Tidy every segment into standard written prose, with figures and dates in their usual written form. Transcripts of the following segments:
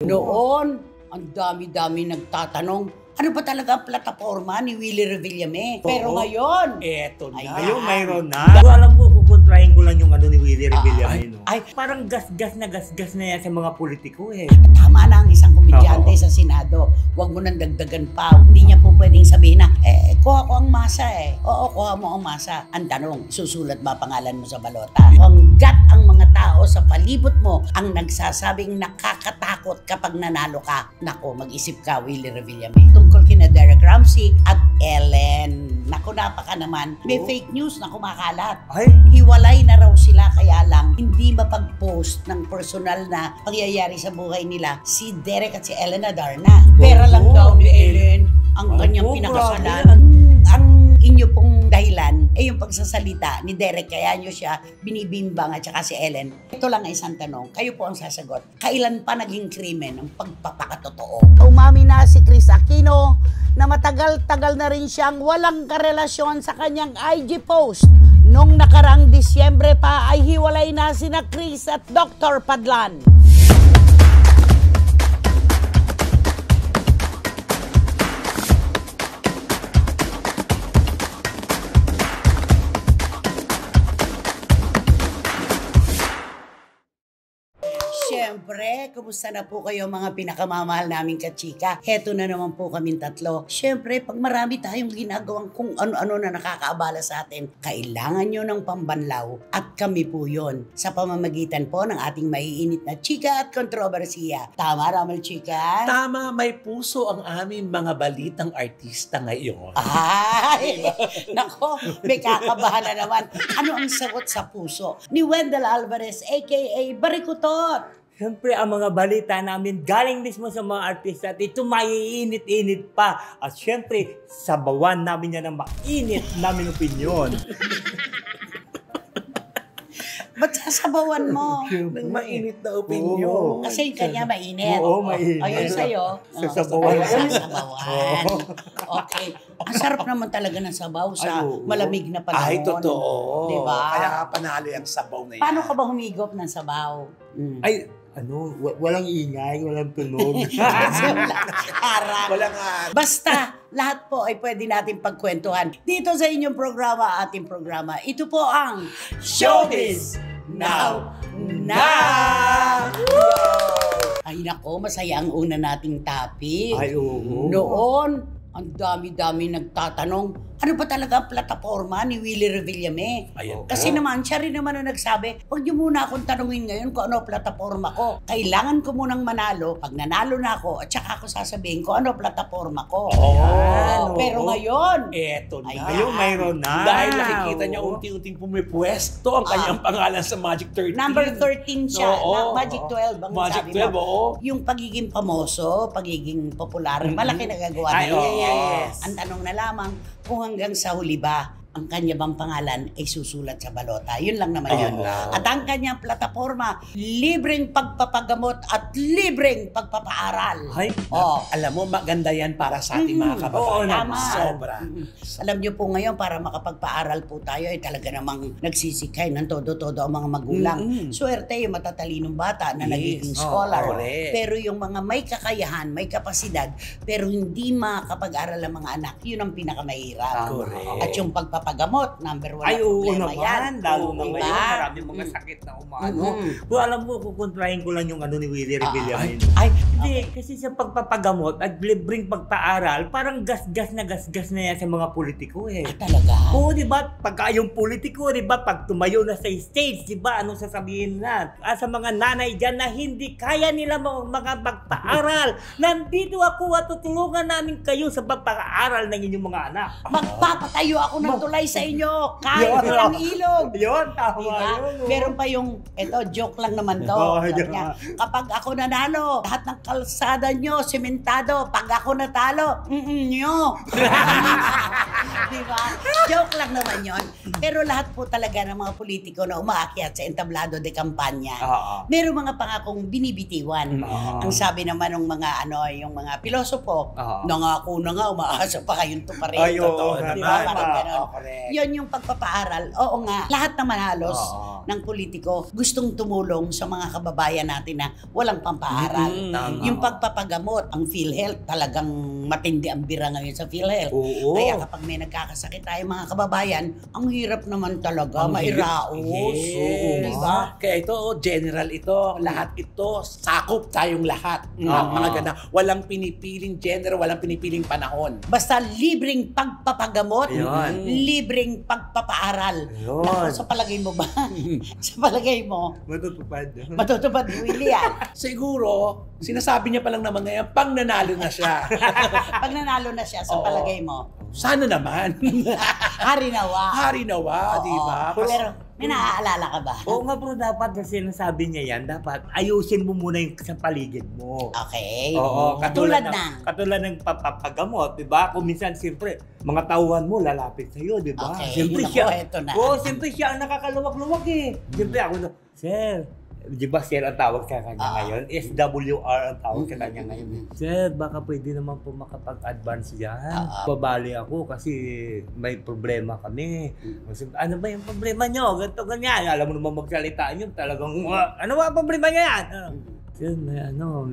Noon, ang dami-dami nagtatanong, ano ba talaga ang plataforma ni Willie Revillame? Pero ngayon, eto na. Ayan. Mayroon na. Alam mo, kukontrahin ko lang yung ano ni Willie Revillame, no? ay. Parang gas-gas na yan sa mga politiko, eh. tama na ang isang komedyante sa Senado. Huwag mo nang dagdagan pa. Hindi niya po pwedeng sabihin na, kuha ko ang masa eh. Oo, kuha mo ang masa. Ang tanong, susulat ba pangalan mo sa balota? Hanggat ang mga tao sa palibot mo ang nagsasabing nakakatakot kapag nanalo ka, nako, mag-isip ka, Willie Revillame. Tungkol kina Derek Ramsey at Ellen. Naku, napaka naman. May fake news na kumakalat. Ay? Hiwalay na raw sila, kaya lang hindi mapag-post ng personal na pangyayari sa buhay nila si Derek at si Ellen Adarna. Pera lang daw ni Ellen ang kanyang pinakasalan. Ang inyo pong dahilan ay yung pagsasalita ni Derek, kaya nyo siya binibimbang at saka si Ellen. Ito lang ang isang tanong, kayo po ang sasagot. Kailan pa naging krimen ang pagpapakatotoo? Umami na si Chris Aquino na matagal-tagal na rin siyang walang karelasyon sa kanyang IG post. Nung nakaraang Disyembre pa ay hiwalay na sina Chris at Dr. Padlan. Siyempre, kumusta na po kayo mga pinakamamahal naming kachika? Heto na naman po kaming tatlo. Siyempre, pag marami tayong ginagawang kung ano-ano na nakakaabala sa atin, kailangan nyo ng pambanlaw at kami po yon sa pamamagitan po ng ating maiinit na chika at kontrobersiya. Tama, Ramel Chika? Tama, may puso ang aming mga balitang artista ngayon. Ay, nako, may kakabahan na naman. Ano ang sagot sa puso ni Wendell Alvarez, aka Barikutot? Siyempre, ang mga balita namin galing mismo sa mga artista at ito maiinit-init pa. At siyempre, sabawan namin yan ng mainit namin opinyon. Ba't sasabawan mo? Ng mainit na opinyon. Kasi yung kanya mainit. Oo, mainit. Ayun sa'yo. Sasabawan. Sasabawan. Okay. Ang sarap naman talaga ng sabaw sa malamig na panahon. Ay, totoo. Diba? Kaya nga panalo yung sabaw na yan. Paano ka ba humigop ng sabaw? Ay, walang ingay, walang tunog. Harap. Wala nga. Basta, lahat po ay pwede natin pagkwentuhan. Dito sa inyong programa, ating programa, ito po ang Showbiz Now Na! Ay nako, masaya ang una nating topic. Ay, oo. Noon, ang dami-dami nagtatanong, ano ba talaga ang plataforma ni Willie Revillame? Ayan. Kasi naman, siya rin naman ang nagsabi, huwag niyo muna akong tanungin ngayon kung ano plataforma ko. Kailangan ko munang manalo. Pag nanalo na ako, at saka ako sasabihin ko ano plataforma ko. Pero ngayon, Eto na. Ayan. Mayroon na. Dahil nakikita niya unti-unting pumipwesto ang kanyang pangalan sa Magic 13. number 13 siya. Oo. Magic 12 ang Magic sabi 12, mo. oo. Yung pagiging pamoso, pagiging popular, malaki nagagawa Ay, nila yan. yes. Ang tanong na lamang, kung hanggang sa huli ba, ang kanya bang pangalan ay susulat sa balota. Yun lang naman yun. Ayun lang. At ang kanyang plataforma, libreng pagpapagamot at libreng pagpapaaral. Ay, Alam mo, maganda yan para sa ating mga kababayan. Tama. Sobra. Alam niyo po ngayon, para makapagpaaral po tayo, ay talaga namang nagsisikay ng todo-todo ang mga magulang. Swerte yung matatalinong bata na nagiging scholar. correct. Pero yung mga may kakayahan, may kapasidad, pero hindi makakapag-aral ang mga anak, yun ang pinakamahirap. Correct. At yung pagpapagamot, number 1 Ay, na oo problema naman. yan. Lalo na Diba? ngayon, marami mga sakit na umano. Kung alam mo, kukontrahin ko lang yung ano ni Willie Revillame. Ay, Hindi, kasi sa pagpapagamot at libreng pagpaaral, parang gas-gas na yan sa mga politiko, eh. talaga. Oo, di ba? Pagka yung politiko, di ba? Pag tumayo na sa stage, di ba? Anong sasabihin na? Sa mga nanay dyan na hindi kaya nila mga pagpaaral. Nandito ako at tutulungan namin kayo sa pagpaaral ng inyong mga anak. Magpapatayo ako ng tulay sa inyo kahit Yun. walang ilog. Yun, tama Diba? yun. Meron pa yung, eto, joke lang naman to. Oh, Sabi yeah. niya, kapag ako nanalo, lahat ng kalsada nyo, sementado. Pag ako natalo, nyo. Diba? Joke lang naman yon. Pero lahat po talaga ng mga politiko na umaakyat sa entablado de kampanya, meron mga pangakong binibitiwan. Ang sabi naman ng mga yung mga pilosopo, nangako na nga, umaasa pa kayong tuparin. Ay, oo, Totoo, nga diba? naman. Parang ganun. Correct. Yun yung pagpapaaral. Oo nga, lahat naman halos ng politiko gustong tumulong sa mga kababayan natin na walang pampaaral. Tama. Yung pagpapagamot, ang PhilHealth, talagang matindi ang bira ngayon sa PhilHealth. Oo. Kaya kapag may nagkakasakit tayo mga kababayan, ang hirap naman talaga, Ang mairaos. Yes. Diba? Kaya ito, general ito, lahat ito, sakop tayong lahat. Oo. Mga ganda. Walang pinipiling gender, walang pinipiling panahon. Basta libreng pagpapagamot, Ayun. libreng pagpapaaral. Ayun. Naku, sa palagay mo ba? Sa palagay mo, Matutupad. matutupad ni Willie yan. Siguro, sinasabi niya pa lang naman ngayon, pang nanalo na siya. Pag nanalo na siya, sa Oo. palagay mo, Sana naman. hari nawa. Hari nawa, Oo. di ba? Pero may naaalala ka ba? Oo nga bro, dapat na sinasabi niya yan, dapat ayusin mo muna yung sa paligid mo. Okay. Oo, Katulad ng katulad ng papagamot, 'di ba? Kung minsan siyempre mga tauhan mo lalapit sa iyo, 'di ba? Okay, Siyempre naku, siya. eto na. Oo, siyempre siya ang nakakaluwag-luwag eh. Siyempre ako na, sir, di ba sir ang tawag sa kanya ngayon? SWR ang tawag sa kanya ngayon. Sir, baka pwede naman po makapag-advance yan. Babali ako kasi may problema kami. Sabi, ano ba yung problema nyo? Ganito, ganyan. Alam mo naman magsalita yun. Talagang, ano ba ang problema niya yan? Sir, may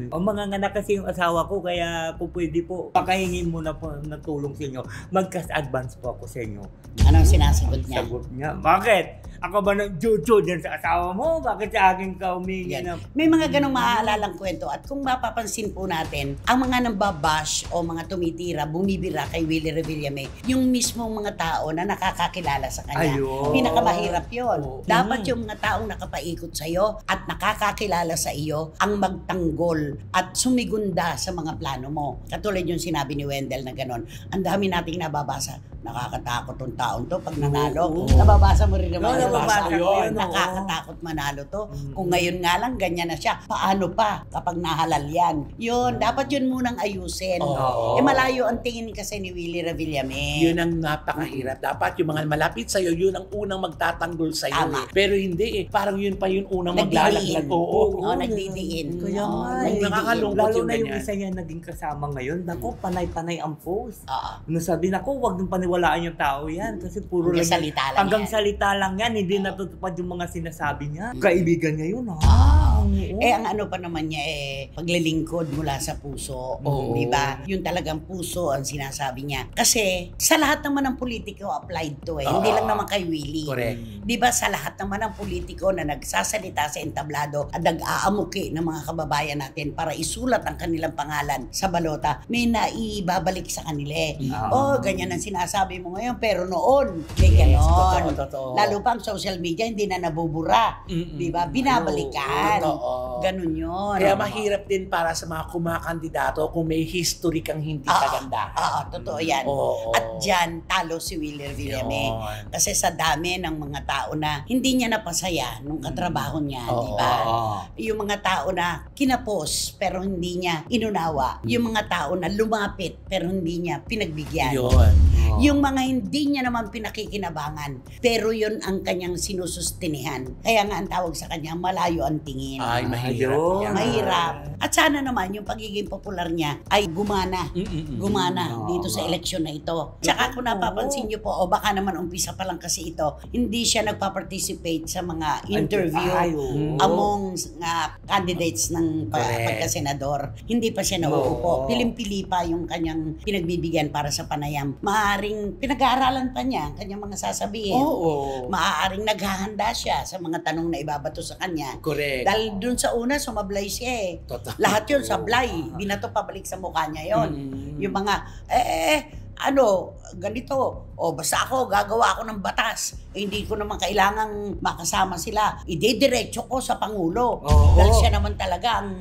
manganganak kasi yung asawa ko, kaya po pwede po, pakahingin muna po ng tulong sa inyo. Mag-cash advance po ako sa inyo. anong sinasagot niya? Sagot niya, bakit? Ako ba nang juju dyan sa asawa mo? Bakit sa akin ka humingi Yan. na? May mga ganong maaalalang kwento at kung mapapansin po natin, ang mga nambabash o mga tumitira, bumibira kay Willie Revillame, yung mismong mga tao na nakakakilala sa kanya. Ayun. Pinakamahirap yun. Oo. Dapat yung mga taong nakapaikot sa'yo at nakakakilala sa iyo ang magtanggol at sumigunda sa mga plano mo. Katulad yung sinabi ni Wendell na ganon. Ang dami nating nababasa. Nakakatakot tong taong to pag nanalo. Oo. Nababasa mo rin naman. Oo, nababasa ko yun, oo. Nakakatakot manalo to. Kung ngayon nga lang, ganyan na siya. Paano pa kapag nahalal yan? Yun, dapat yun munang ayusin. Oo. Malayo ang tingin kasi ni Willie Revillame. Yun ang napakahirap. Dapat yung mga malapit sa'yo, yun ang unang magtatanggol sa'yo. Tama. Pero hindi eh. Parang yun pa yung unang Nagdidiin. maglalaglag. Oo. Oo, nagdidiin. Kaya Oo, nga, nagdidiin. nakakalungkot lalo yung na yung ganyan. isa niya naging kasama ngayon. Naku, panay-panay ang post. Oo. Nasabi na ko, huwag nang paniwalaan yung tao yan kasi puro Hanggang lang salita lang hanggang yan. salita lang yan, hindi natutupad yung mga sinasabi niya. Kaibigan niya yun, ha? Oo. Ang ano pa naman niya paglilingkod mula sa puso. Oo. Di ba? Yung talagang puso ang sinasabi niya. Kasi sa lahat naman ng politiko applied to Hindi lang naman kay Willie. Correct. Di ba sa lahat naman ng politiko na nagsasalita sa entablado at nag-aamuki ng mga kababayan natin para isulat ang kanilang pangalan sa balota, may naibabalik sa kanila ganyan ang sinasabi mo ngayon, pero noon, may ganon. Totoo. Lalo pa ang social media, hindi na nabubura. Di ba? Binabalikan. Totoo. Ganun yun. Kaya mahirap din para sa mga kumakandidato kung may history kang hindi kaganda. Totoo yan. Oo. At dyan, talo si Willie Revillame. Yun. Kasi sa dami ng mga tao na hindi niya napasaya nung katrabaho niya, di ba? Yung mga tao na kinapos pero hindi niya inunawa. Yung mga tao na lumapit pero hindi niya pinagbigyan. Yun. Yung mga hindi niya naman pinakikinabangan, pero yun ang kanyang sinusustinihan. Kaya nga ang tawag sa kanya, malayo ang tingin. Ay, mahirap. Ayun. yan. Mahirap. At sana naman yung pagiging popular niya ay gumana. Gumana dito sa eleksyon na ito. Tsaka kung napapansin niyo po, o baka naman umpisa pa lang kasi ito, hindi siya nagpa-participate sa mga interview among candidates ng Correct. pagkasenador. Hindi pa siya nauupo. Pilim-pili pa yung kanyang pinagbibigyan para sa panayam. Maaaring pinag-aaralan pa niya ang kanyang mga sasabihin. Oo. Maaaring naghahanda siya sa mga tanong na ibabato sa kanya. Correct. Dahil dun sa una, sumablay siya eh. Totoo. Lahat yun sablay. Binato pabalik sa mukha niya yon. Mm. Yung mga, ganito. O basta ako, gagawa ako ng batas. Hindi ko naman kailangang makasama sila. Idediretso ko sa Pangulo. Oo. Dahil siya naman talaga ang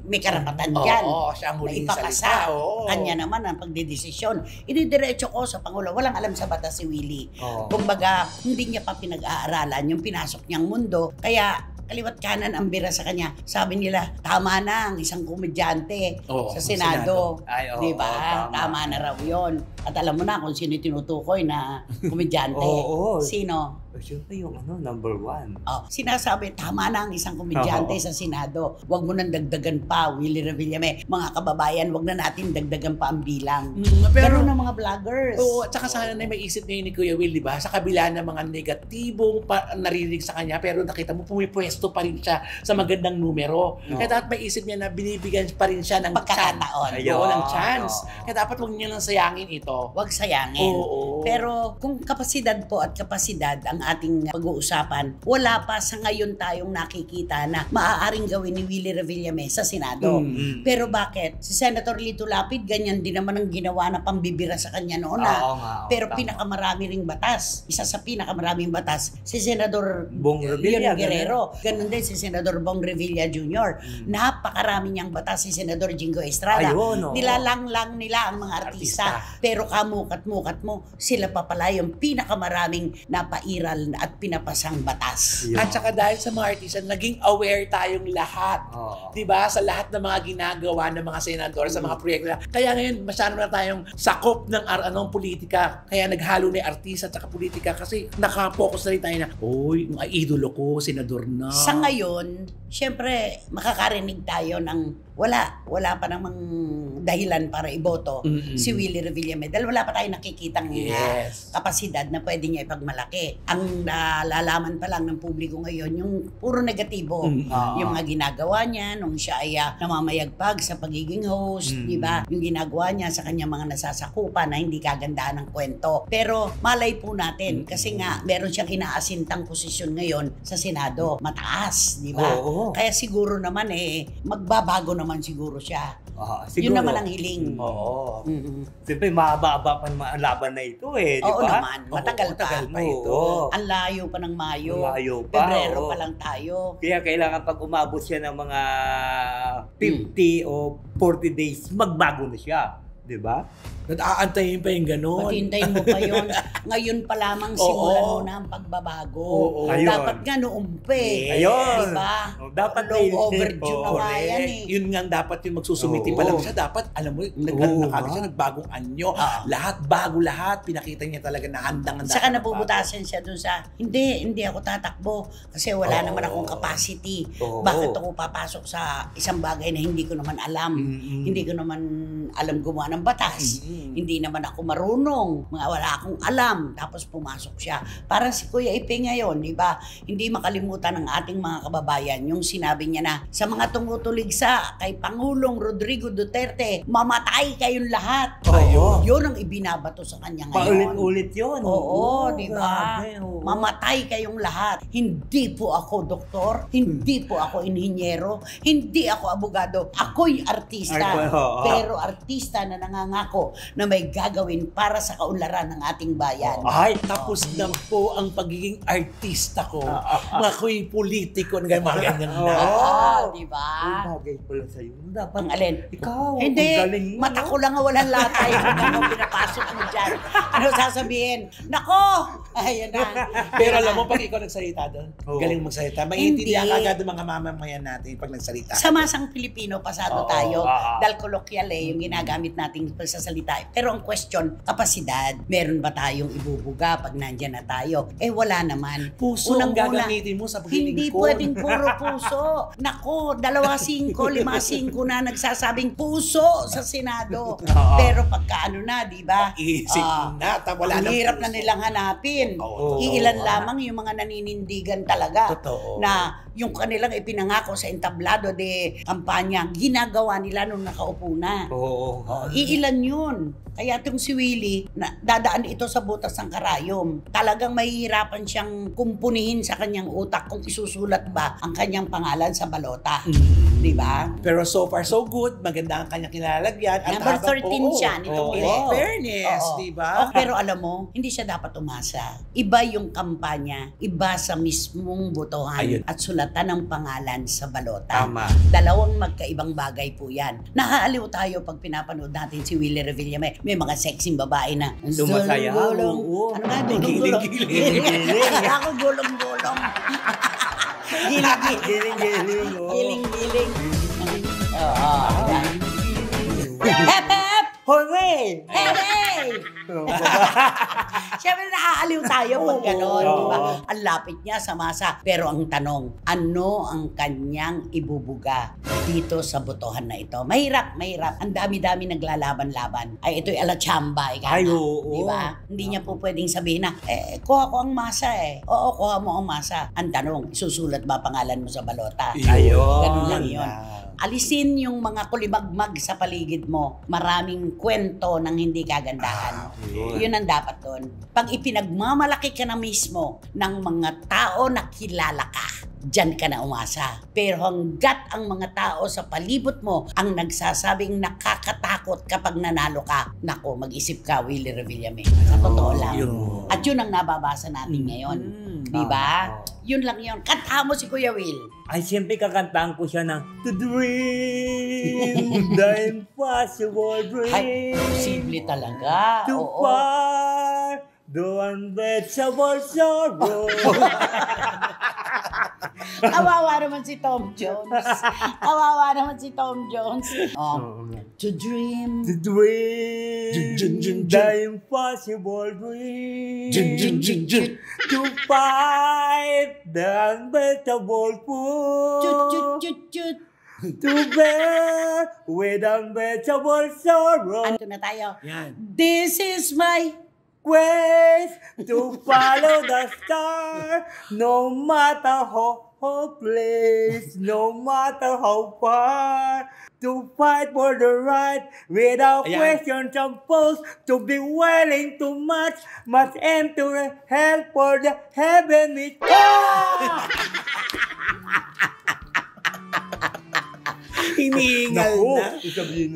may karapatan dyan. Oo, siya ang Na huling ipakasa. salita. Oo. Kanya naman ang pagdedesisyon. Idediretso ko sa Pangulo. Walang alam sa batas si Willie. Oo. Kumbaga, hindi niya pa pinag-aaralan yung pinasok niyang mundo. Kaya, kaliwat kanan ang bira sa kanya. Sabi nila, tama na ang isang komedyante Oo, sa Senado. Ay, oo, Di ba? tama. Tama na raw yun. At alam mo na kung sino tinutukoy na komedyante. Oo. Sino? Siyempre yung number one. Sinasabi, tama na ang isang komedyante sa Senado. Huwag mo nang dagdagan pa, Willie Revillame. Mga kababayan, huwag na natin dagdagan pa ang bilang. Pero ng mga vloggers. Oo, at saka sana na may isip ngayon ni Kuya Will, di ba? Sa kabila ng mga negatibong narinig sa kanya, pero nakita mo, pumipwesto pa rin siya sa magandang numero. Kaya dapat may isip niya na binibigyan pa rin siya ng pagkakataon. Oo, ng chance. Kaya dapat huwag niya nang sayangin ito. Huwag sayangin. Oo. Pero kung kapasidad po at kapasidad ang ating pag-uusapan, wala pa sa ngayon tayong nakikita na maaaring gawin ni Willie Revillame sa Senado. Pero bakit? Si Senator Lito Lapid, ganyan din naman ang ginawa na pambibira sa kanya noon. Pero pinakamarami ring batas. Isa sa pinakamaraming batas, si Senador Bong Revilla Guerrero. Ganun din si Senador Bong Revilla Jr. Napakarami niyang batas si Senador Jingo Estrada. Nilalanglang nila ang mga artista. Pero kamukat-mukat mo, sila pa pala yung pinakamaraming napairal at pinapasang batas. At saka dahil sa mga artista, naging aware tayong lahat. Diba? Sa lahat ng mga ginagawa ng mga senador, sa mga proyekto. Kaya ngayon, masyado na tayong sakop ng politika. Kaya naghalo na yung artista at saka politika kasi nakapokus na rin tayo na, uy, ang idolo ko, senador na. Sa ngayon, syempre, makakarinig tayo ng wala pa namang dahilan para iboto si Willie Revillame. Dahil wala pa tayong nakikitang kapasidad na pwede niya ipagmalaki. Ang nalalaman pa lang ng publiko ngayon, yung puro negatibo. Yung mga ginagawa niya nung siya ay namamayagpag sa pagiging host, di ba? Yung ginagawa niya sa kanyang mga nasasakupan na hindi kagandahan ng kwento. Pero malay po natin, kasi nga meron siyang inaasintang posisyon ngayon sa Senado. Mataas, di ba? Kaya siguro naman magbabago naman siguro siya. Yun naman ang hiling. Siyempre, mahaba-haba pa naman ang laban na ito di ba? Oo naman, matagal pa ito. Ang layo pa ng Mayo. Malayo pa. Pebrero pa lang tayo. Kaya kailangan pag umabot siya ng mga 50 o 40 days, magbago na siya. Di ba? Nag-aantayin pa yung gano'n. Hintayin mo pa yun. Ngayon pa lamang simulan mo na ang pagbabago. Dapat nga noong pa Ayun. Diba? Dapat long overdue na nga yan Yun nga dapat yung magsusumiti pa lang siya. Dapat, alam mo, nagkagod siya, nagbagong anyo. Lahat, bago lahat. Pinakita niya talaga na handang-handang. Saka napuputasan siya dun sa, hindi ako tatakbo kasi wala naman akong capacity. Bakit ako papasok sa isang bagay na hindi ko naman alam? Hindi ko naman alam gumawa ng batas. Hindi naman ako marunong, wala akong alam, tapos pumasok siya. Parang si Kuya Ipe ngayon, di ba? Hindi makalimutan ng ating mga kababayan yung sinabi niya na sa mga tumutuligsa kay Pangulong Rodrigo Duterte, mamatay kayong lahat. Yun ang ibinabato sa kanya ngayon. Paulit-ulit yun. Di ba? Mamatay kayong lahat. Hindi po ako doktor, hindi po ako inhinyero, hindi ako abogado. Ako'y artista. Pero artista na nangangako na may gagawin para sa kaunlaran ng ating bayan. Tapos na po ang pagiging artista ko. Mako'y politiko na ganyan na. Di ba? Bagay pala sa'yo. Dapat Ang alin? ikaw, Hindi, ang galing mo. mata ko lang walang latay. Ano pinapasok mo dyan? Ano sasabihin? Nako! Ayan na. Pero alam mo, pag ikaw nagsalita doon, galing magsalita. Maintindihan agad ng mga mamamayan natin pag nagsalita. Sa masang Pilipino, pasado tayo. Dahil koloksyal yung ginagamit nating pagsasalita. Pero ang question, kapasidad. Meron ba tayong ibubuga pag nandyan na tayo? Wala naman. Puso ang gagamitin mo sa paglilingkod. Hindi pwedeng puro puso. Nako, 2-5, 5-5 na nagsasabing puso sa Senado. Pero pagka na, di ba? Isip na. Wala ang hirap na nilang hanapin. Iilan lamang yung mga naninindigan talaga. Na yung kanilang ipinangako sa entablado de kampanya, ginagawa nila nung nakaupo na. Iilan yun. Kaya itong si Willie, dadaan ito sa butas ng karayom. Talagang mahihirapan siyang kumpunihin sa kanyang utak kung isusulat ba ang kanyang pangalan sa balota. Di ba? Pero so far so good, maganda ang kanyang kinalalagyan. Number 13 siya nitong fairness, di ba? Pero alam mo, hindi siya dapat umasa. Iba yung kampanya, iba sa mismong botohan at sulatan ng pangalan sa balota. Dalawang magkaibang bagay po yan. Nakaaliw tayo pag pinapanood natin si Willie Revillame. May mga sexing babae na dumasaya. Ano nga? Gulong-gulong. Ako gulong-gulong. Giling-giling. Hep, hep! Hooray! Hooray! Siyempre naaaliw tayo pag gano'n, Oo. di ba? Ang lapit niya sa masa. Pero ang tanong, ano ang kanyang ibubuga dito sa botohan na ito? Mahirap, mahirap. Ang dami-dami naglalaban-laban. Ay, ito'y alatsamba, Ay, oo. di ba? Hindi niya po pwedeng sabihin na, kuha ko ang masa eh. Oo, kuha mo ang masa. Ang tanong, susulat ba pangalan mo sa balota? Ayun. Ganun lang yun. Alisin yung mga kulibagmag sa paligid mo. Maraming kwento ng hindi kagandahan. Yun ang dapat doon. Pag ipinagmamalaki ka na mismo ng mga tao na kilala ka, diyan ka na umasa. Pero hanggat ang mga tao sa palibot mo ang nagsasabing nakakatakot kapag nanalo ka, nako, mag-isip ka, Willie Revillame. Sa totoo lang. At yun ang nababasa natin ngayon. Di ba? Yun lang yun. Kanta mo si Kuya Will. Ay, siyempre kakantaan ko siya ng To dream the impossible dream. Ay, posible talaga. To Oo. far the unbearable sorrow. Kawawa naman si Tom Jones. Kawawa naman si Tom Jones. Oh. To dream. To dream the impossible dream. To fight the unbearable Chut, foe. chut, chut, chut. To bear with unbearable sorrow. Ano na tayo? Yan. This is my Quest to follow the star, no matter how hopeless, no matter how far, to fight for the right without Ayan. question supposed to be willing to must enter hell for the heavenly. Hinihingal na.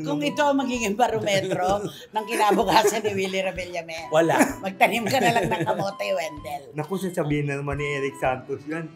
Kung ito ang magiging barometro ng kinabukasan ni Willie Revillame, Wala. magtanim ka na lang ng kamote, Wendell. Naku, sasabihin na naman ni Eric Santos yan.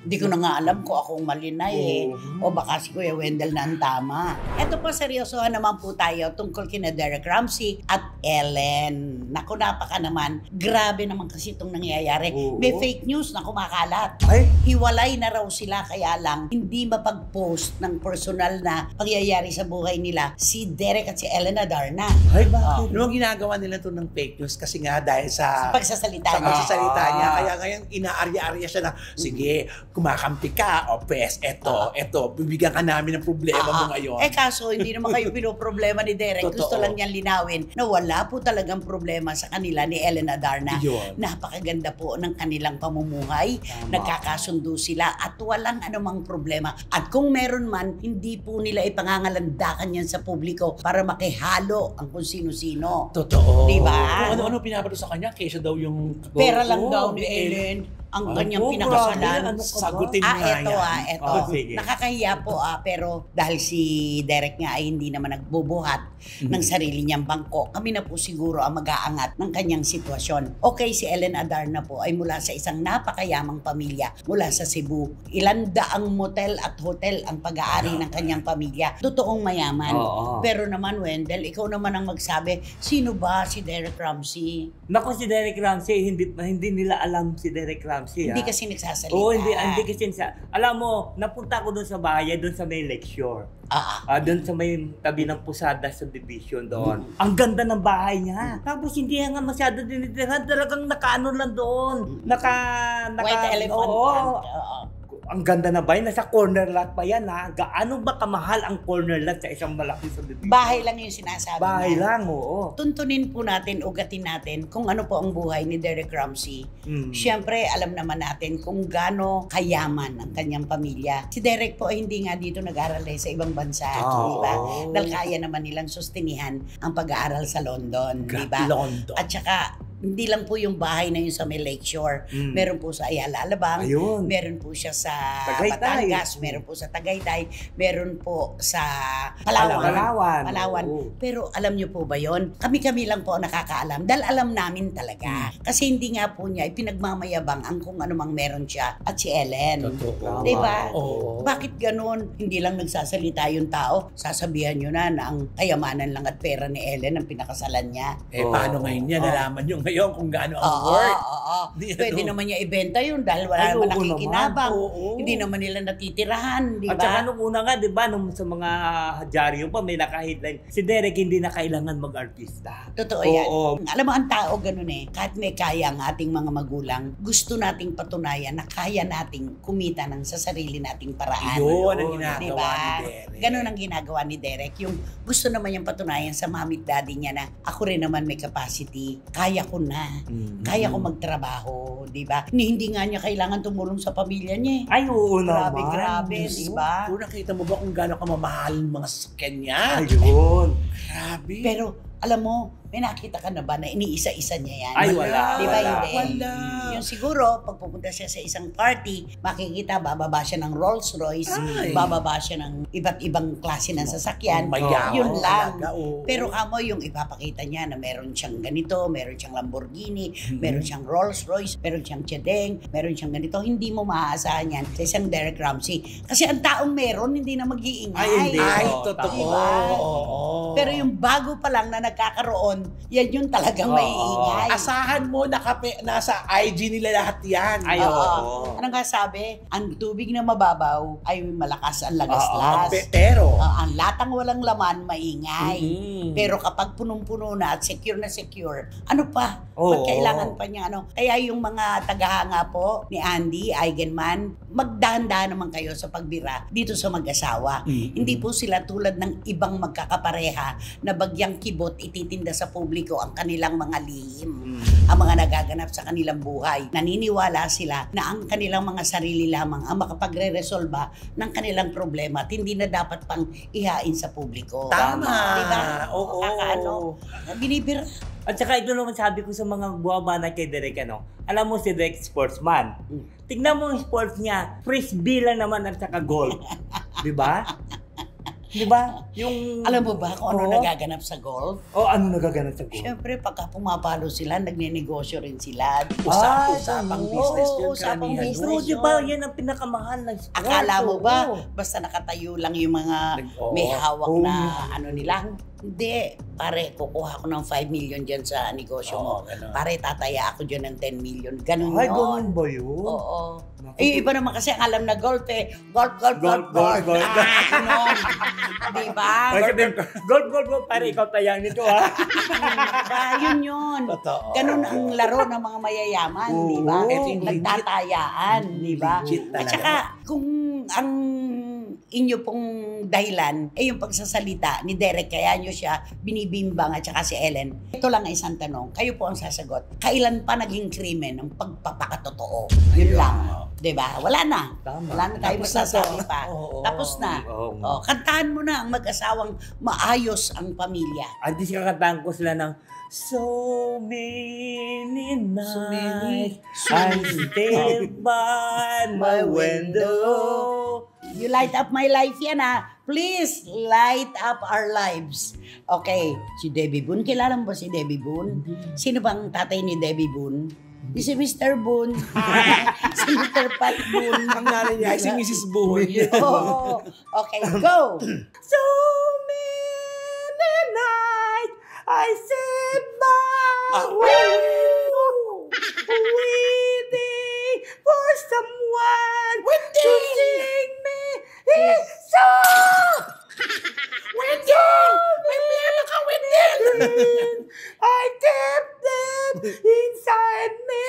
Hindi ko na nga alam kung akong mali na eh. O baka si Kuya Wendell na ang tama. Ito po, seryosohan naman po tayo tungkol kina Derek Ramsey at Ellen. Naku, napaka naman. Grabe naman kasi itong nangyayari. Oo. May fake news na kumakalat. Ay, Hiwalay na raw sila, kaya lang hindi mapag-post ng personal na pangyayari sa buhay nila si Derek at si Ellen Adarna. ay bakit? Ano ang ginagawa nila to ng fake news? Kasi nga dahil sa Pagsasalita sa niya. pagsasalita niya. Kaya ngayon, inaarya-arya siya na, sige, kumakampi ka, o pes, eto, bibigyan ka namin ng problema mo ngayon. Kaso hindi naman kayo pinoproblema ni Derek. Totoo. Gusto lang niyang linawin na wala po talagang problema sa kanila ni Ellen Adarna. Yun. Napakaganda po ng kanilang pamumuhay. Nagkakasundo sila at walang anumang problema. At kung meron man, hindi po nila ipangangalandakan yan sa publiko para makihalo ang kung sino-sino. Totoo. Diba? Kung ano-ano pinapalo sa kanya, kaysa daw yung... Pera lang Oo, daw ni Ellen ang kanyang grabe. pinakasalan. Ano ka ba? Sagutin nga Eto yan. eto. Oh, sige. Nakakahiya po pero dahil si Derek nga ay hindi naman nagbubuhat ng sarili niyang bangko, kami na po siguro ang mag-aangat ng kanyang sitwasyon. Okay, si Ellen Adarna po ay mula sa isang napakayamang pamilya mula sa Cebu. Ilan daang motel at hotel ang pag-aari ng kanyang pamilya. Totoong mayaman. Oo. Pero naman, Wendell, ikaw naman ang magsabi, sino ba si Derek Ramsey? Naku, si Derek Ramsey, hindi nila alam si Derek Ramsey. Hindi kasi nagsasalita. Oo, hindi kasi alam mo, napunta ko doon sa bahay, doon sa may lecture. Doon sa may tabi ng Pusada subdivision doon. Ang ganda ng bahay niya. Tapos hindi nga masyado dinitirahan, talagang nakaano lang doon. White elephant. Oo. Oo. Ang ganda na bahay, nasa corner lot pa yan ha. Gaano ba kamahal ang corner lot sa isang malaki subdivision? Bahay lang yung sinasabi Bahay niya. lang, oo. Tuntunin po natin, ugatin natin kung ano po ang buhay ni Derek Ramsey. Siyempre, alam naman natin kung gaano kayaman ang kanyang pamilya. Si Derek po ay hindi nga dito nag-aral sa ibang bansa, di ba? Dahil kaya naman nilang sustinihan ang pag-aaral sa London, di ba? London. At saka, hindi lang po yung bahay na yun sa may Lakeshore. Meron po sa Ayala, Alabang. Ayun. Meron po siya sa Tagaytay. Batangas. Meron po sa Tagaytay. Meron po sa Palawan. Oo. Pero alam niyo po ba yon? Kami-kami lang po ang nakakaalam. Dahil alam namin talaga. Kasi hindi nga po niya ipinagmamayabang ang kung ano mang meron siya at si Ellen. Totoo. Diba? Oo. Bakit ganun? Hindi lang nagsasalita yung tao. Sasabihan nyo na ang kayamanan lang at pera ni Ellen ang pinakasalan niya. Paano ngayon niya? Oo. Nalaman nyo ngayon ngayon kung gaano ang worth. Di, Pwede naman niya ibenta yun dahil wala Ay, naman oo nakikinabang. naman. Oo. Hindi naman nila natitirahan, di At saka ba? nung una nga, di ba, nung sa mga dyaryo pa, may naka-headline, si Derek hindi na kailangan mag-artista. Totoo yan. Oo. Alam mo, ang tao ganun eh. Kahit may kaya ang ating mga magulang, gusto nating patunayan na kaya nating kumita ng sa sarili nating paraan. Yun ang Yun, ginagawa Diba? ni Derek. Ganun ang ginagawa ni Derek. Yung gusto naman niyang patunayan sa mami at daddy niya na ako rin naman may capacity. Kaya ko na. Kaya ko magtrabaho. Diba? Hindi nga niya kailangan tumulong sa pamilya niya eh. Ay, oo naman. Grabe, Diyos mo. diba? Kung nakita mo ba kung gaano kamamahal ng mga sasakyan niya? Ayun. Grabe. Pero alam mo, may nakita ka na ba na iniisa-isa niya yan? Ay, wala. Di ba Wala. hindi? Wala. Yung siguro, pag pupunta siya sa isang party, makikita, bababa siya ng Rolls Royce, Ay. bababa siya ng iba't ibang klase ng sasakyan. Mayaman Yun lang. talaga, oo. Pero kamo yung ipapakita niya na meron siyang ganito, meron siyang Lamborghini, meron siyang Rolls Royce, meron siyang Chedeng, meron siyang ganito. Hindi mo maaasahan yan sa isang Derek Ramsey. Kasi ang taong meron, hindi na mag-iingay. Ay, hindi. Ay, Oo, totoo. diba? Oo. Pero yung bago pa lang na nagkakaroon, yan yung talagang Oo. maiingay. Asahan mo, nasa IG nila lahat yan. Ay, Oo. oo. Ano nga sabi? Ang tubig na mababaw ay malakas ang lagaslas. Pero, Ang latang walang laman, maingay. Mhm. Pero kapag punong-puno na at secure na secure, ano pa? Oo. Ba't kailangan pa niya ano? Kaya yung mga tagahanga po ni Andy Eigenman, magdahan-dahan naman kayo sa pagbira dito sa mag-asawa. Mhm. Hindi po sila tulad ng ibang magkakapareha na bagyang kibot ititinda sa publiko ang kanilang mga lihim, ang mga nagaganap sa kanilang buhay. Naniniwala sila na ang kanilang mga sarili lamang ang makapagre-resolba ng kanilang problema at hindi na dapat pang ihain sa publiko. Tama. Diba? Oo. Kakaano? Binibira. At saka ito naman sabi ko sa mga buwabana kay Derek, alam mo si Derek sportsman. Tignan mo yung sports niya, frisbee lang naman at saka golf. Di ba? Di ba? Yung... Alam mo ba kung ano Oo. nagaganap sa golf? O ano nagaganap sa golf? Siyempre, pagka pumapalo sila, nagnenegosyo rin sila. Usapang oo. business yun. Usapang karamihan. business. Oo, di ba? Yan ang pinakamahal na sport. Akala mo ba, Oo. basta nakatayo lang yung mga Oo. may hawak Oo. na ano nila? Hindi. Pare, kukuha ko ng 5 million dyan sa negosyo mo. Oo, ganun. Pare, tataya ako dyan ng 10 million. Ganun Ay, yun. ganun ba yun? Oo. Naku. Eh, iba naman kasi ang alam na golf eh. Golf. Golf. Ganon. Diba? Ay, sabi, golf. Pare, ikaw tayang nito, ha? Diba? Yun. Totoo. Ganun ang laro ng mga mayayaman, Oo. di ba? Ito yung Nagtatayaan, di ba? legit At talaga. saka, kung ang inyo pong dahilan ay yung pagsasalita ni Derek, kaya nyo siya binibimbang at saka si Ellen. Ito lang ay isang tanong, kayo po ang sasagot. Kailan pa naging krimen ang pagpapakatotoo? Yun lang. Diba? Wala na. Tama. Wala na tayo Tapos na masasabi to. pa. Oo. Tapos na. Oo. Kantahan mo na ang mag-asawang maayos ang pamilya. At di kakantahan ko sila ng So many nights I stay by my window. You light up my life yan ha. Please light up our lives. Okay, si Debbie Boone. Kilala mo ba si Debbie Boone? Sino bang tatay ni Debbie Boone? Si Mr. Boone. Si Mr. Pat Boone. Ang nanay niya ay si Mrs. Boone. Oo. Okay, go! So many nights I sit by my window waiting for someone to sing me his song. Wendell! May piyano ka, Wendell! I kept them inside me,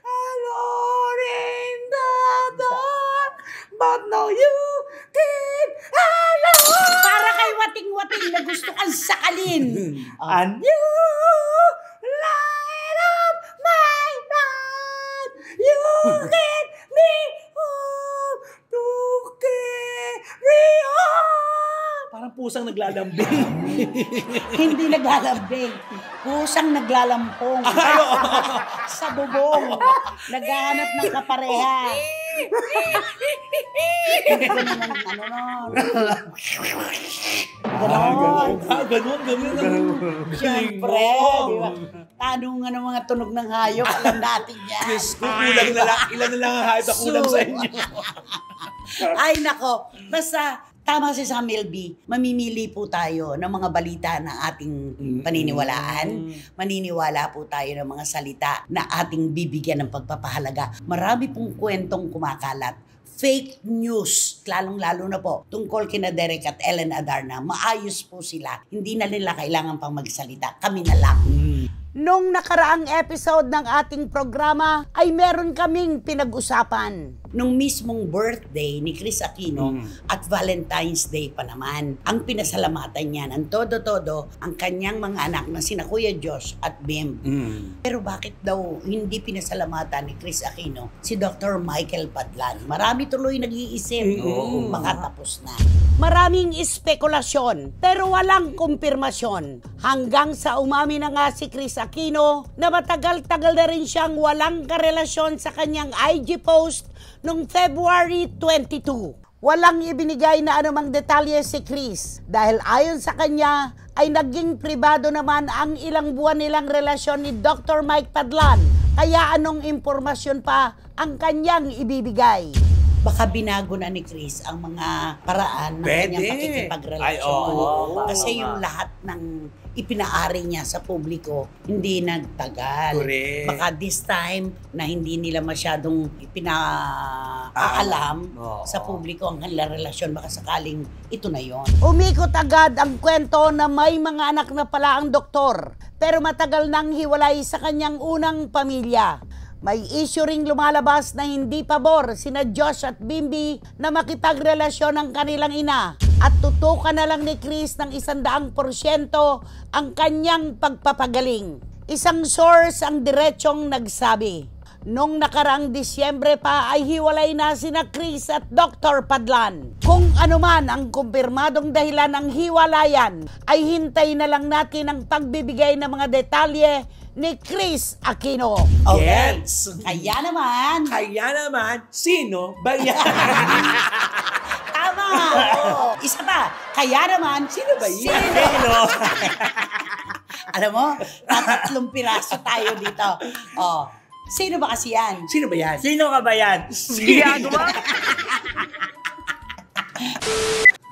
alone in the dark, but now you came along. Para kay wating-wating na gusto kang sakalin. And you light up my night. You get me home to carry on. Parang pusang naglalambing. Hindi naglalambing. Pusang naglalampong. Sa bubong. Naghahanap ng kapareha. Ganun ang ano nun. Ganon. Ganun. Siyempre, di ba? Tanungan ng mga tunog ng hayop, alam natin yan. Diyos ko, kulang na lang. Ilan na lang ang hayop na kulang sa inyo. Ay nako, basta tama si Samuel B, mamimili po tayo ng mga balita na ating paniniwalaan. Maniniwala po tayo ng mga salita na ating bibigyan ng pagpapahalaga. Marami pong kwentong kumakalat. Fake news, lalong-lalo na po, tungkol kina Derek at Ellen Adarna. Maayos po sila. Hindi na nila kailangan pang magsalita. Kami na lang. Nung nakaraang episode ng ating programa ay meron kaming pinag-usapan. Nung mismong birthday ni Chris Aquino at Valentine's Day pa naman, ang pinasalamatan niya ng todo-todo ang kanyang mga anak na sina Kuya Josh at Bim. Pero bakit daw hindi pinasalamatan ni Chris Aquino si Dr. Michael Padlan? Marami tuloy nag-iisip kung baka tapos na. Maraming espekulasyon pero walang kumpirmasyon hanggang sa umami na nga si Chris Aquino na matagal-tagal na rin siyang walang karelasyon sa kanyang IG post noong February 22. Walang ibinigay na anumang detalye si Chris dahil ayon sa kanya ay naging pribado naman ang ilang buwan nilang relasyon ni Dr. Mike Padlan. Kaya anong impormasyon pa ang kanyang ibibigay? Baka binago na ni Chris ang mga paraan ng kanyang pakikipagrelasyon. Kasi yung lahat ng ipinaari niya sa publiko, hindi nagtagal. Correct. Baka this time na hindi nila masyadong ipinaalam sa publiko ang kanilang relasyon, baka sakaling ito na yon. Umikot agad ang kwento na may mga anak na pala ang doktor, pero matagal nang hiwalay sa kanyang unang pamilya. May issue ring lumalabas na hindi pabor sina Josh at Bimbi na makipagrelasyon ang kanilang ina at tutukan na lang ni Chris ng 100% ang kanyang pagpapagaling. Isang source ang diretsong nagsabi. Nung nakaraang Disyembre pa ay hiwalay na sina Chris at Dr. Padlan. Kung ano man ang kumpirmadong dahilan ng hiwalayan, ay hintay na lang natin ang pagbibigay ng mga detalye ni Chris Aquino. Okay. Yes. Kaya naman, Sino ba yan? tama. Oo. Isa pa, kaya naman, Sino ba yan? Sino? Alam mo, tatlong piraso tayo dito. Oh. Sino ba kasi yan? Sino ba yan? Sino ka ba yan? Sino ba?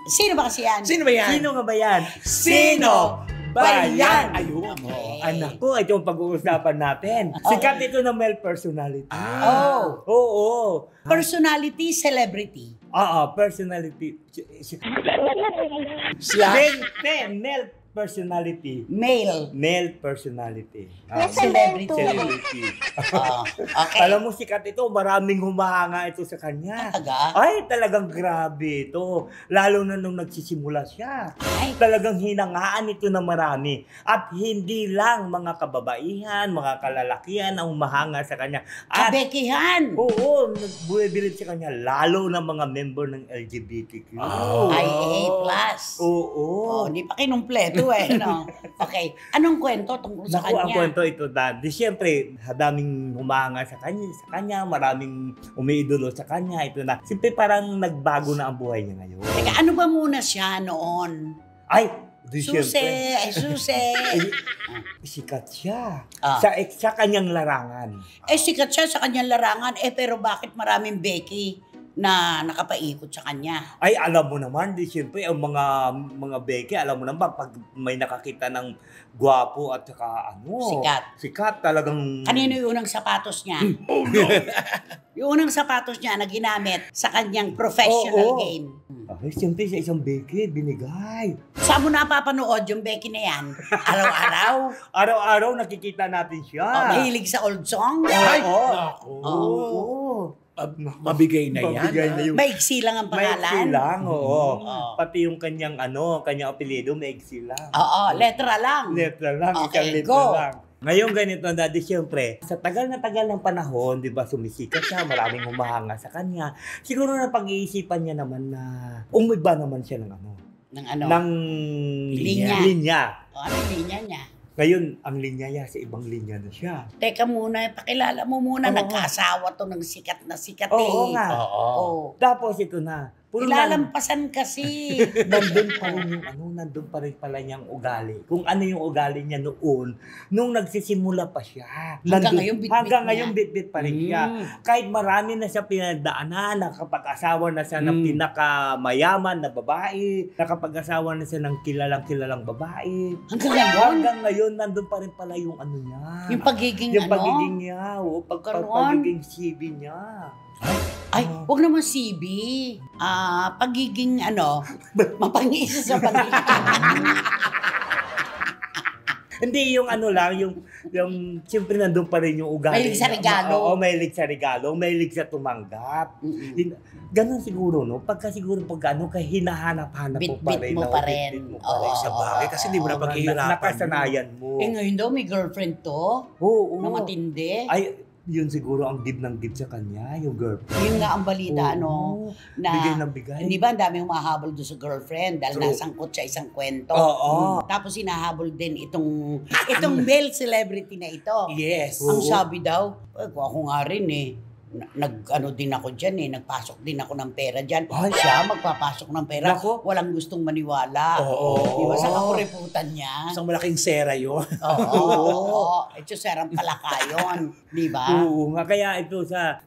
Sino ba kasi yan? Sino ba yan? Sino ka ba yan? Sino ba yan? Ayun. Okay. Anak ko, ito yung pag-uusapan natin. Sikat ito na male personality. Oh. Oo. Personality, celebrity. Personality. Slash. Male personality. Male. Personality. Celebrity. Okay. Alam mo, sikat ito, maraming humahanga ito sa kanya. Talaga? Ay, talagang grabe ito. Lalo na nung nagsisimula siya. Ay. Talagang hinangaan ito na marami. At hindi lang mga kababaihan, mga kalalakihan ang humahanga sa kanya. At Kabekihan. oo, nagbuwibilid sa kanya, lalo na mga member ng LGBTQ. Ay, A+. Oo. Hindi pa kinumpleto no? Okay. Anong kwento tungkol sa Naku, kanya? ang kwento ito na, siyempre, daming humanga sa kanya, maraming umiidolo sa kanya, ito na. Siyempre, parang nagbago na ang buhay niya ngayon. Teka, ano ba muna siya noon? Ay, Suse. sikat siya. Ah. Sa kanyang larangan. Sikat siya sa kanyang larangan, pero bakit maraming Becky na nakapaikot sa kanya? Ay, alam mo naman, siyempre, ang mga beke, alam mo naman, pag may nakakita ng gwapo at saka sikat talagang... Kanino yung unang sapatos niya? Yung unang sapatos niya na ginamit sa kanyang professional game. Ay, siyempre, sa isang beke, binigay. Saan mo napapanood yung Becky na yan? Araw-araw? Araw-araw, nakikita natin siya. Mahilig sa old song? Ay, Oo. naku. Oo. Mabigay na yan. Mabigay na yung... Maiksi lang ang pangalan? Maiksi lang, oo. Oo. Pati yung kanyang apelyido, maiksi lang. Oo, letra lang. Letra lang, Okay, isang letra go. lang. Ngayon ganito na dati, siyempre, sa tagal na tagal ng panahon, di ba, sumisikat siya, maraming humahanga sa kanya. Siguro na pag-iisipan niya naman na umiba naman siya ng Ng ano? ng linya. Ano yung linya niya? Ngayon, ang linya niya sa ibang linya na siya. Teka muna, pakilala mo muna. Oo. Nagkaasawa to ng sikat na sikat Oo nga. Oo. Tapos ito na, Puro Ilalampasan kasi. nandun pa rin yung nandun pa rin pala niyang ugali. Kung ano yung ugali niya noon, nung nagsisimula pa siya. Hanggang ngayon bit-bit pa rin siya. Kahit marami na siya pinagdaanan, nakapag-asawa na siya ng pinakamayaman na babae, nakapag-asawa na siya ng kilalang babae. Hanggang ngayon, nandun pa rin pala yung ano niya. Yung pagiging niya, pagiging CV niya. Ay, wag naman CB. Pagiging mapangisa sa pagiging. Hindi, yung siyempre nandun pa rin yung ugali. Mahilig sa regalo. Oo, mahilig sa regalo, mahilig sa tumanggap. Ganon siguro, no? Pagka hinahanap-hanap mo pa rin. Bitbit mo pa rin. Sa bagay, kasi di mo na paghihirapan. Nakasanayan mo. Ngayon daw, may girlfriend to. Oo. Na matindi. Ay, yun siguro ang gib ng gib sa kanya, yung girlfriend. Yun nga ang balita, na bigay ng bigay. Hindi ba, ang dami humahabol doon sa girlfriend dahil nasangkot sa isang kwento. Oo. Tapos hinahabol din itong male celebrity na ito. Yes. Ang sabi daw, ako nga rin din ako dyan nagpasok din ako ng pera dyan. Siya magpapasok ng pera, walang gustong maniwala. Oo. Diba sa kapuriputan niya? Isang malaking sera yun. Oo. Ito serang palaka yun. Diba? Oo nga, kaya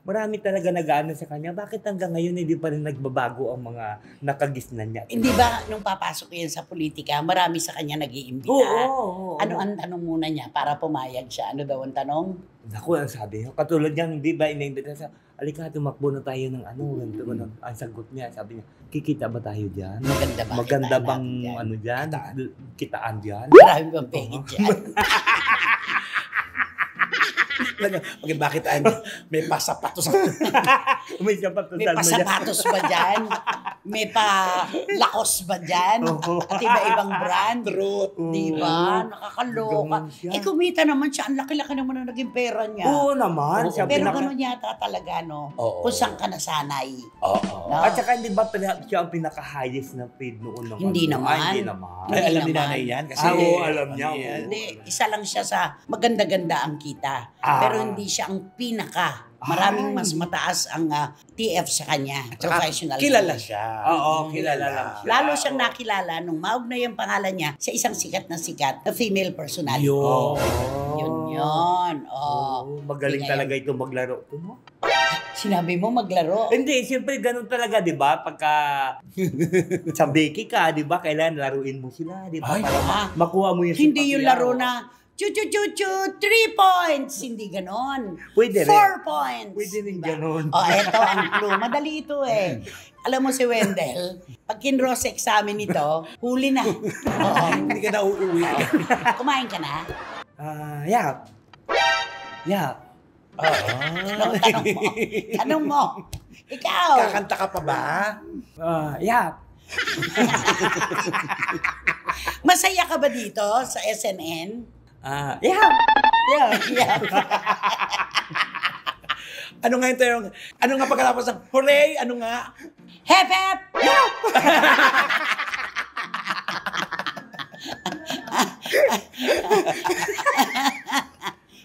marami talaga nag-ano sa kanya. Bakit hanggang ngayon hindi pa rin nagbabago ang mga nakagisnan niya? Hindi ba, nung papasok yan sa politika, marami sa kanya nag-iimbita? Oo. Ano ang tanong muna niya para pumayag siya? Ano daw ang tanong? Naku, ang sabi niya. Katulad niyan, hindi ba iniimbita sa, alika, tumakbo na tayo ng ang sagot niya. Sabi niya, kikita ba tayo dyan? Maganda bang dyan? Kitaan dyan? Marami bang pengit dyan? Bakit may pasapatos? May sapatos May pasapatos ba dyan? May pa-lakos ba dyan? At iba-ibang brand? Truth. Diba? Nakakaloka. Kumita naman siya. Ang laki-laki naman na naging pera niya. Oo naman. Pero gano'n yata talaga, no? Kung saan ka nasanay. Oo. At saka hindi ba siya ang pinaka-highest na paid noon? Hindi naman. Hindi naman. Ay, alam ni nanay yan. Kasi, alam niya. Hindi, isa lang siya sa maganda-ganda ang kita. Pero hindi siya ang pinaka. Maraming mas mataas ang TF sa kanya. Professional. Kilala siya. Oo, kilala lang siya. Lalo siyang nakilala nung maugnay ang pangalan niya sa isang sikat na female personality. Yun. Magaling talaga ito maglaro. Sinabi mo maglaro. Hindi, siyempre ganun talaga, di ba? Pagka sa Becky ka, di ba? Kailangan laruin mo sila, di ba? Para makuha mo yung hindi yung laro na 3 points. Hindi ganon. Pwede 4 points. Pwede rin ganon. Eto ang clue. Madali ito Alam mo si Wendell, pag kinross examine ito, huli na. Hindi ka na uuwi. Kumain ka na? Yeah. Tanong mo. Ikaw. Kakanta ka pa ba? Yeah. Masaya ka ba dito sa SNN? Yeah. Ano nga yung terong? Ano nga pagkatapos ng hooray? Ano nga? Hep, hep!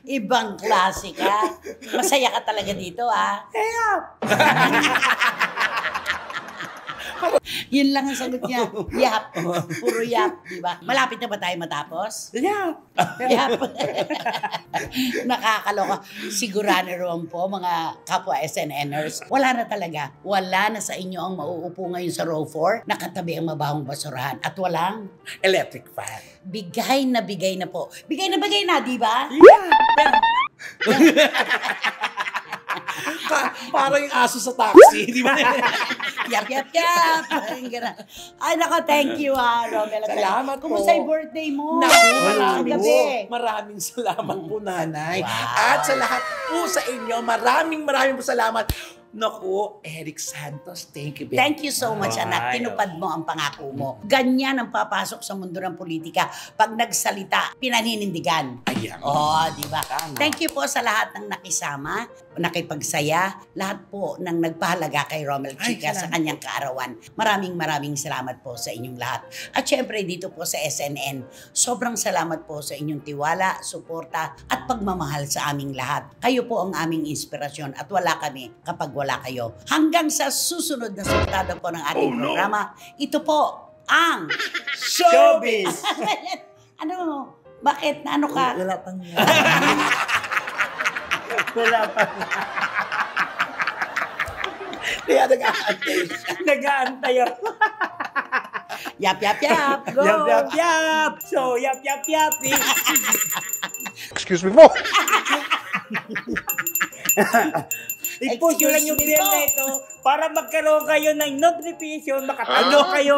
Ibang klase ka. Masaya ka talaga dito, Yeah. Yun lang ang sagot niya. Yap. Puro yap, di ba? Malapit na ba tayo matapos? Yeah. Yap. Nakakaloka. Sigurado ron po, mga kapwa SNNers, wala na talaga. Wala na sa inyo ang mauupo ngayon sa row 4, nakatabi ang mabahong basurahan. At walang electric fan. Bigay na po. Bigay na, di ba? Yeah. Parang yung aso sa taxi, di ba? Yap. Ay, nako, thank you, Romel. Salamat po. Kumusta yung birthday mo? Maraming salamat po, nanay. Wow. At sa lahat po sa inyo, maraming po salamat. Naku, Eric Santos, thank you. Thank you so much, anak. Tinupad mo ang pangako mo. Ganyan ang papasok sa mundo ng politika. Pag nagsalita, pinaninindigan. Ayan. Di ba? Thank you po sa lahat ng nakisama, nakipagsaya, lahat po ng nagpahalaga kay Romel Chica sa kanyang kaarawan. Maraming salamat po sa inyong lahat. At syempre dito po sa SNN, sobrang salamat po sa inyong tiwala, suporta at pagmamahal sa aming lahat. Kayo po ang aming inspirasyon at wala kami kapag wala mawawala kayo. Hanggang sa susunod na sultado po ng ating programa, ito po ang Showbiz! Ano? Bakit? Na ano ka? Wala pang Wala pang Kaya nag-aantay siya. nag-aantay ako. Yap, yap, yap. Go! Yap, yap, yap! So, yap, yap, yap! Excuse me po. I-push nyo lang yung Excuse me bell po. na ito para magkaroon kayo ng notification, makatanggap kayo.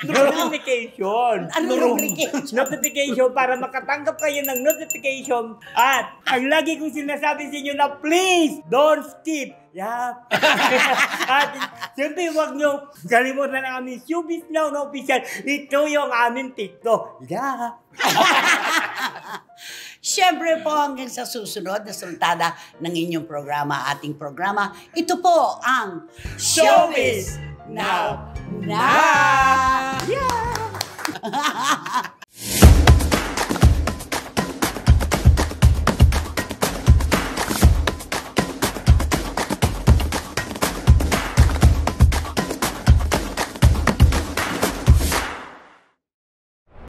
Notification. Ano lubrication? Notification para makatanggap kayo ng notification. At ang lagi kong sinasabi sa inyo na please don't skip. Yap. At siyempre huwag nyo kalimutan ang aming Showbiz Now na official. Ito yung aming TikTok. Yap. Siyempre po hanggang sa susunod na sultada ng inyong programa, ating programa, ito po ang Showbiz Now. Now! Yeah!